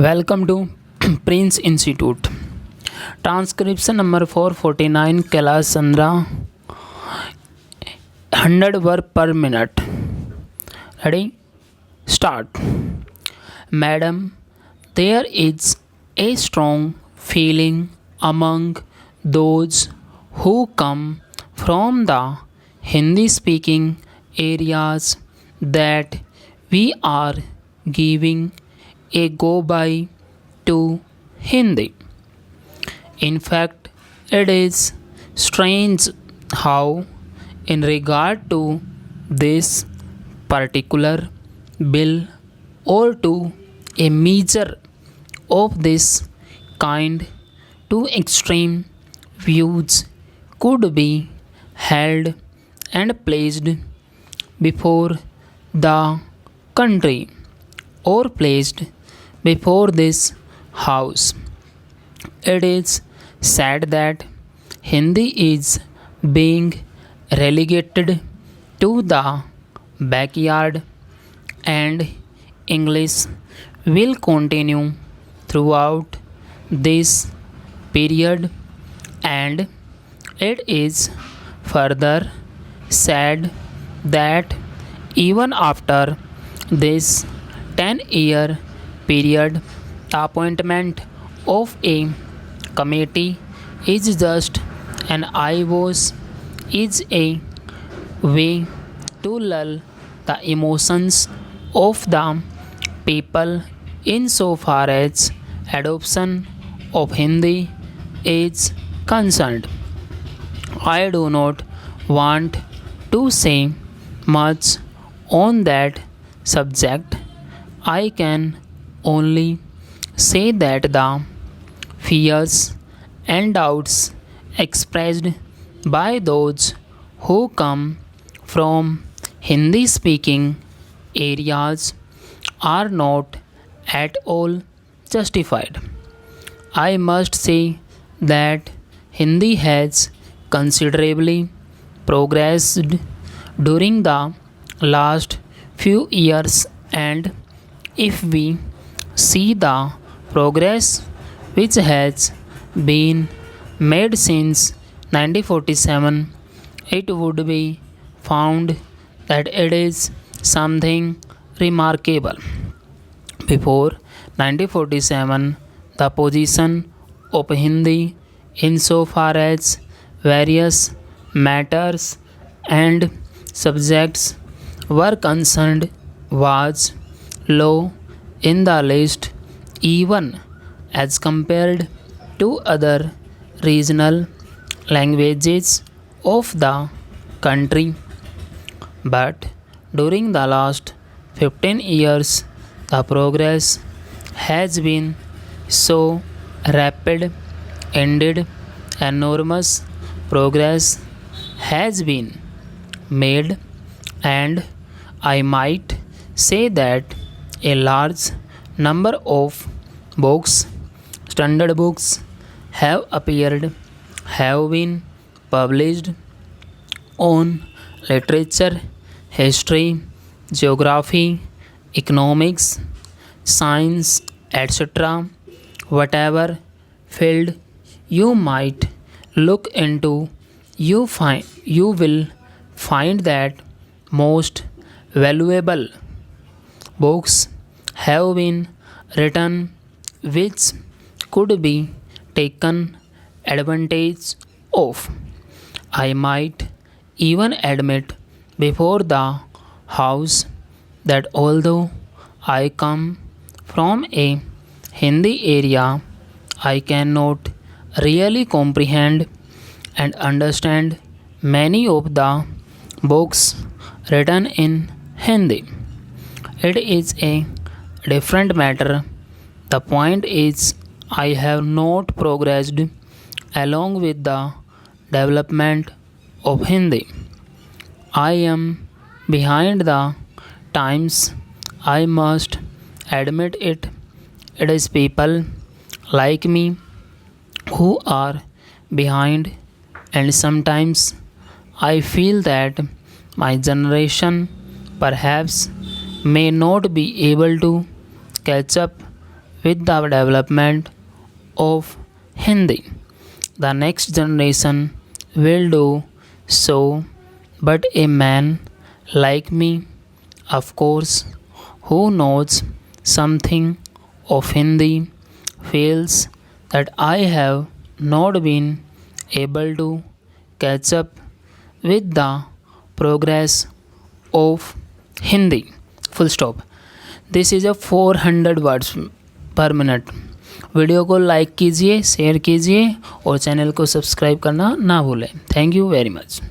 Welcome to Prince Institute. Transcription number 449 Kailash Chandra 100 word per minute. Ready? Start. Madam, there is a strong feeling among those who come from the Hindi speaking areas that we are giving a go by to Hindi. In fact, it is strange how, in regard to this particular bill or to a measure of this kind, two extreme views could be held and placed before the country or placed before this house. It is sad that Hindi is being relegated to the backyard and English will continue throughout this period, and it is further sad that even after this 10-year period, the appointment of a committee is just an eyewash, is a way to lull the emotions of the people insofar as adoption of Hindi is concerned. I do not want to say much on that subject. I can only say that the fears and doubts expressed by those who come from Hindi speaking areas are not at all justified. I must say that Hindi has considerably progressed during the last few years, and if we see the progress which has been made since 1947, it would be found that it is something remarkable. Before 1947, the position of Hindi insofar as various matters and subjects were concerned was low in the list, even as compared to other regional languages of the country. But during the last 15 years, the progress has been so rapid, indeed, enormous progress has been made, and I might say that a large number of books, standard books, have appeared, have been published on literature, history, geography, economics, science, etc. Whatever field you might look into, you will find that most valuable books have been written which could be taken advantage of. I might even admit before the house that although I come from a Hindi area, I cannot really comprehend and understand many of the books written in Hindi. It is a different matter. The point is, I have not progressed along with the development of Hindi. I am behind the times. I must admit it. It is people like me who are behind, and sometimes I feel that my generation perhaps may not be able to catch up with the development of Hindi. The next generation will do so, but a man like me, of course, who knows something of Hindi, feels that I have not been able to catch up with the progress of Hindi. Full stop. This is 400 words पर minute. Video को like कीजिए, share कीजिए और channel को subscribe करना ना भूलें। Thank you very much.